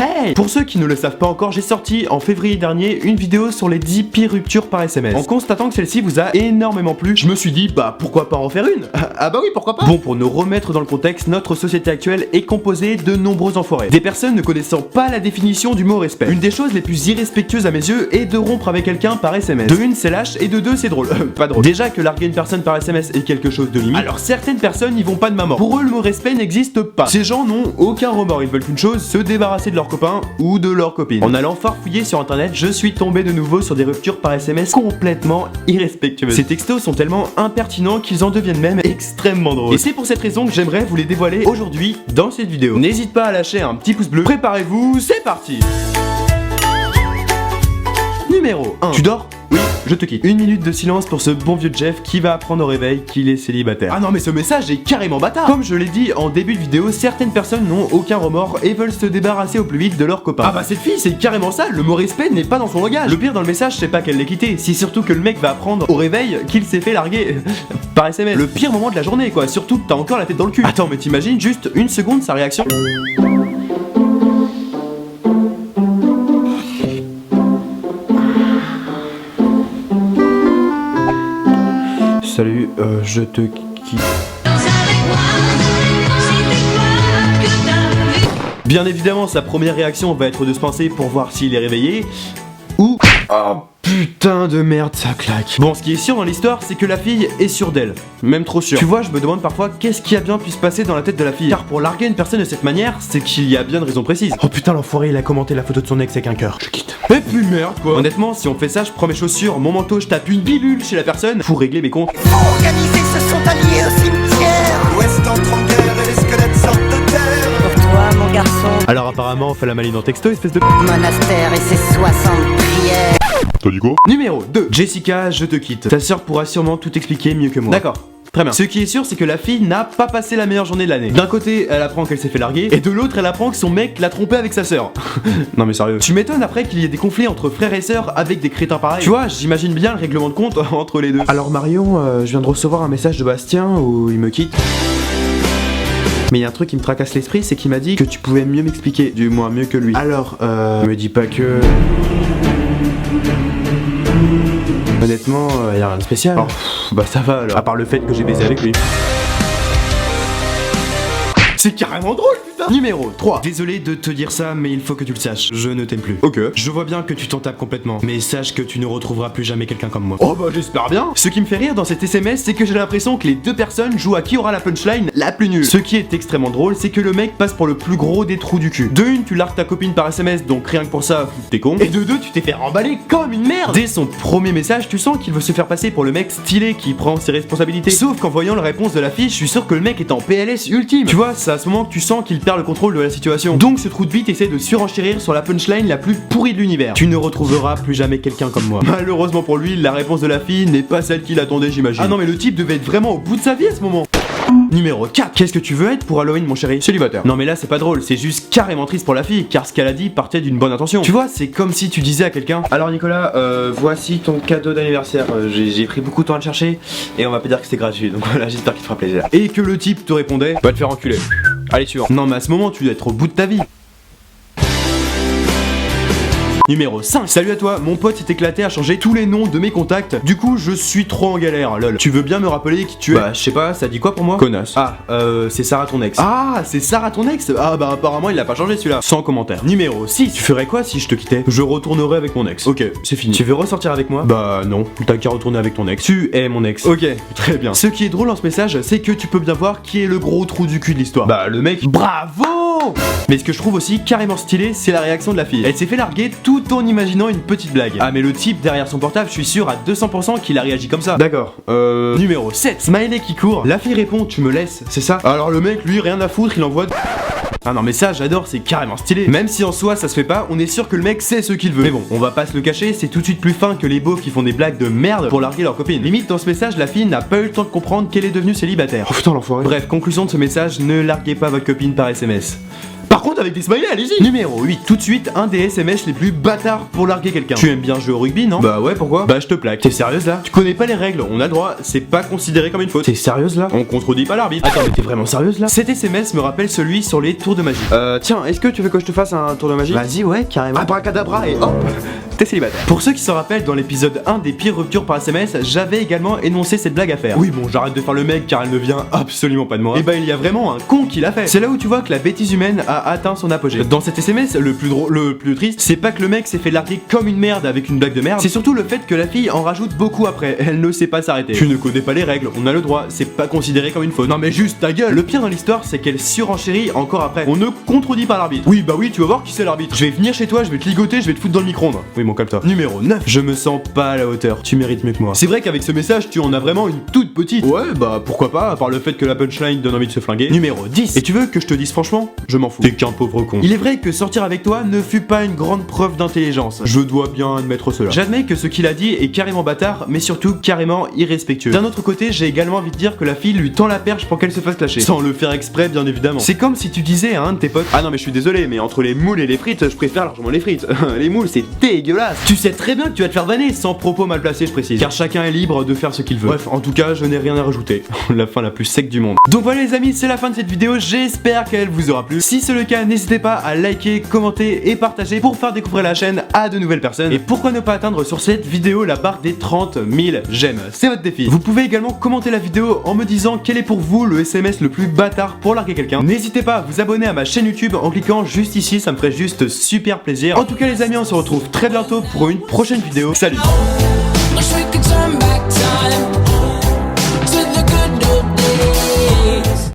Hey! Pour ceux qui ne le savent pas encore, j'ai sorti en février dernier une vidéo sur les 10 pires ruptures par SMS. En constatant que celle-ci vous a énormément plu, je me suis dit, bah pourquoi pas en faire une? Ah bah oui, pourquoi pas? Bon, pour nous remettre dans le contexte, notre société actuelle est composée de nombreux enfoirés. Des personnes ne connaissant pas la définition du mot respect. Une des choses les plus irrespectueuses à mes yeux est de rompre avec quelqu'un par SMS. De une, c'est lâche, et de deux, c'est drôle. Pas drôle. Déjà que larguer une personne par SMS est quelque chose de limite, alors certaines personnes n'y vont pas de ma mort. Pour eux, le mot respect n'existe pas. Ces gens n'ont aucun remords, ils veulent qu'une chose, se débarrasser de leurs copains ou de leurs copines. En allant farfouiller sur internet, je suis tombé de nouveau sur des ruptures par SMS complètement irrespectueuses. Ces textos sont tellement impertinents qu'ils en deviennent même extrêmement drôles. Et c'est pour cette raison que j'aimerais vous les dévoiler aujourd'hui dans cette vidéo. N'hésite pas à lâcher un petit pouce bleu, préparez-vous, c'est parti. Numéro 1. Tu dors? Oui, je te quitte. Une minute de silence pour ce bon vieux Jeff qui va apprendre au réveil qu'il est célibataire. Ah non mais ce message est carrément bâtard. Comme je l'ai dit en début de vidéo, certaines personnes n'ont aucun remords et veulent se débarrasser au plus vite de leurs copains. Ah bah cette fille c'est carrément ça, le mot respect n'est pas dans son langage. Le pire dans le message c'est pas qu'elle l'ait quitté, c'est surtout que le mec va apprendre au réveil qu'il s'est fait larguer par SMS. Le pire moment de la journée quoi, surtout que t'as encore la tête dans le cul. Attends mais t'imagines juste une seconde sa réaction. Salut, je te quitte. Bien évidemment, sa première réaction va être de se penser pour voir s'il est réveillé ou... Oh putain de merde, ça claque. Bon, ce qui est sûr dans l'histoire, c'est que la fille est sûre d'elle. Même trop sûre. Tu vois, je me demande parfois qu'est-ce qui a bien pu se passer dans la tête de la fille. Car pour larguer une personne de cette manière, c'est qu'il y a bien de raisons précises. Oh putain, l'enfoiré, il a commenté la photo de son ex avec un cœur. Je quitte. Et puis merde quoi. Honnêtement, si on fait ça, je prends mes chaussures, mon manteau, je tape une pilule chez la personne pour régler mes comptes. Organisés se sont alliés au cimetière. L'Ouest entre en guerre et les squelettes sortent de terre. Pour toi, mon garçon. Alors apparemment, on fait la maline en texto, espèce de... Monastère et ses 60 prières. T'as dit quoi? Numéro 2. Jessica, je te quitte. Ta sœur pourra sûrement tout expliquer mieux que moi. D'accord. Très bien. Ce qui est sûr, c'est que la fille n'a pas passé la meilleure journée de l'année. D'un côté, elle apprend qu'elle s'est fait larguer, et de l'autre, elle apprend que son mec l'a trompé avec sa sœur. Non mais sérieux. Tu m'étonnes après qu'il y ait des conflits entre frères et sœurs avec des crétins pareils. Tu vois, j'imagine bien le règlement de compte entre les deux. Alors Marion, je viens de recevoir un message de Bastien où il me quitte. Mais il y a un truc qui me tracasse l'esprit, c'est qu'il m'a dit que tu pouvais mieux m'expliquer, du moins mieux que lui. Alors, me dis pas que... Honnêtement, y a rien de spécial. Oh, bah ça va alors, à part le fait que j'ai baisé avec lui. C'est carrément drôle putain. Numéro 3. Désolé de te dire ça, mais il faut que tu le saches, je ne t'aime plus. Ok. Je vois bien que tu t'en tapes complètement, mais sache que tu ne retrouveras plus jamais quelqu'un comme moi. Oh bah j'espère bien. Ce qui me fait rire dans cet SMS, c'est que j'ai l'impression que les deux personnes jouent à qui aura la punchline la plus nulle. Ce qui est extrêmement drôle, c'est que le mec passe pour le plus gros des trous du cul. De une, tu largues ta copine par SMS, donc rien que pour ça, t'es con. Et de deux, tu t'es fait remballer comme une merde. Dès son premier message, tu sens qu'il veut se faire passer pour le mec stylé qui prend ses responsabilités. Sauf qu'en voyant la réponse de la fille, je suis sûr que le mec est en PLS ultime. Tu vois, c'est à ce moment que tu sens qu'il perd le contrôle de la situation. Donc ce trou de bite essaie de surenchérir sur la punchline la plus pourrie de l'univers. Tu ne retrouveras plus jamais quelqu'un comme moi. Malheureusement pour lui, la réponse de la fille n'est pas celle qu'il attendait, j'imagine. Ah non mais le type devait être vraiment au bout de sa vie à ce moment. Numéro 4. Qu'est-ce que tu veux être pour Halloween mon chéri? Célibataire. Non mais là c'est pas drôle, c'est juste carrément triste pour la fille, car ce qu'elle a dit partait d'une bonne intention. Tu vois, c'est comme si tu disais à quelqu'un: alors Nicolas, voici ton cadeau d'anniversaire, j'ai pris beaucoup de temps à le chercher, et on va pas dire que c'est gratuit, donc voilà, j'espère qu'il te fera plaisir. Et que le type te répondait: va te faire enculer. Allez suivant. Non mais à ce moment tu dois être au bout de ta vie. Numéro 5. Salut à toi, mon pote s'est éclaté à changer tous les noms de mes contacts. Du coup, je suis trop en galère, lol. Tu veux bien me rappeler qui tu es? Bah, je sais pas, ça dit quoi pour moi? Connasse. Ah, c'est Sarah ton ex. Ah, c'est Sarah ton ex? Ah, bah, apparemment, il l'a pas changé celui-là. Sans commentaire. Numéro 6. Tu ferais quoi si je te quittais? Je retournerais avec mon ex. Ok, c'est fini. Tu veux ressortir avec moi? Bah, non. T'as qu'à retourner avec ton ex. Tu es mon ex. Ok, très bien. Ce qui est drôle dans ce message, c'est que tu peux bien voir qui est le gros trou du cul de l'histoire. Bah, le mec. Bravo! Mais ce que je trouve aussi carrément stylé, c'est la réaction de la fille. Elle s'est fait larguer tout en imaginant une petite blague. Ah mais le type derrière son portable, je suis sûr à 200% qu'il a réagi comme ça. D'accord. Numéro 7. Smiley qui court. La fille répond: tu me laisses, c'est ça? Alors le mec, lui, rien à foutre, il envoie... Ah non mais ça j'adore, c'est carrément stylé. Même si en soi ça se fait pas, on est sûr que le mec sait ce qu'il veut. Mais bon, on va pas se le cacher, c'est tout de suite plus fin que les beaufs qui font des blagues de merde pour larguer leur copine. Limite dans ce message, la fille n'a pas eu le temps de comprendre qu'elle est devenue célibataire. Oh putain l'enfoiré. Bref, conclusion de ce message, ne larguez pas votre copine par SMS. Par contre avec des smileys, allez-y. Numéro 8, tout de suite un des SMS les plus bâtards pour larguer quelqu'un. Tu aimes bien jouer au rugby, non? Bah ouais, pourquoi? Bah je te plaque. T'es sérieuse là? Tu connais pas les règles, on a le droit, c'est pas considéré comme une faute. T'es sérieuse là? On contredit pas l'arbitre. Attends, mais t'es vraiment sérieuse là? Cet SMS me rappelle celui sur les tours de magie. Tiens, est-ce que tu veux que je te fasse un tour de magie? Vas-y, ouais, carrément. Abracadabra et hop, t'es célibataire. Pour ceux qui se rappellent, dans l'épisode 1 des pires ruptures par SMS, j'avais également énoncé cette blague à faire. Oui, bon, j'arrête de faire le mec car elle ne vient absolument pas de moi. Et bah, il y a vraiment un con qui l'a fait. C'est là où tu vois que la bêtise humaine a atteint son apogée. Dans cet SMS, le plus drôle, le plus triste, c'est pas que le mec s'est fait larguer comme une merde avec une blague de merde, c'est surtout le fait que la fille en rajoute beaucoup après. Elle ne sait pas s'arrêter. Tu ne connais pas les règles, on a le droit, c'est pas considéré comme une faute. Non mais juste ta gueule. Le pire dans l'histoire, c'est qu'elle surenchérit encore après. On ne contredit pas l'arbitre. Oui, bah oui, tu vas voir qui c'est l'arbitre. Je vais venir chez toi, je vais te ligoter, je vais te foutre dans le micro-ondes. Oui, mon calme-toi. Numéro 9. Je me sens pas à la hauteur. Tu mérites mieux que moi. C'est vrai qu'avec ce message, tu en as vraiment une toute petite. Ouais, bah pourquoi pas, à part le fait que la punchline donne envie de se flinguer. Numéro 10. Et tu veux que je te dise franchement? Je m'en fous. T'es qu'un pauvre con. Il est vrai que sortir avec toi ne fut pas une grande preuve d'intelligence. Je dois bien admettre cela. J'admets que ce qu'il a dit est carrément bâtard, mais surtout carrément irrespectueux. D'un autre côté, j'ai également envie de dire que la fille lui tend la perche pour qu'elle se fasse clasher. Sans le faire exprès, bien évidemment. C'est comme si tu disais à un de tes potes: ah non mais je suis désolé, mais entre les moules et les frites, je préfère largement les frites. Les moules c'est dégueulasse. Tu sais très bien que tu vas te faire vanner, sans propos mal placé, je précise. Car chacun est libre de faire ce qu'il veut. Bref, en tout cas, je n'ai rien à rajouter. La fin la plus sec du monde. Donc voilà les amis, c'est la fin de cette vidéo, j'espère qu'elle vous aura plu. Si c'est le cas, n'hésitez pas à liker, commenter et partager pour faire découvrir la chaîne à de nouvelles personnes. Et pourquoi ne pas atteindre sur cette vidéo la barre des 30 000 j'aime. C'est votre défi. Vous pouvez également commenter la vidéo en me disant quel est pour vous le SMS le plus bâtard pour larguer quelqu'un. N'hésitez pas à vous abonner à ma chaîne YouTube en cliquant juste ici, ça me ferait juste super plaisir. En tout cas les amis, on se retrouve très bientôt pour une prochaine vidéo. Salut. Wish we could turn back time.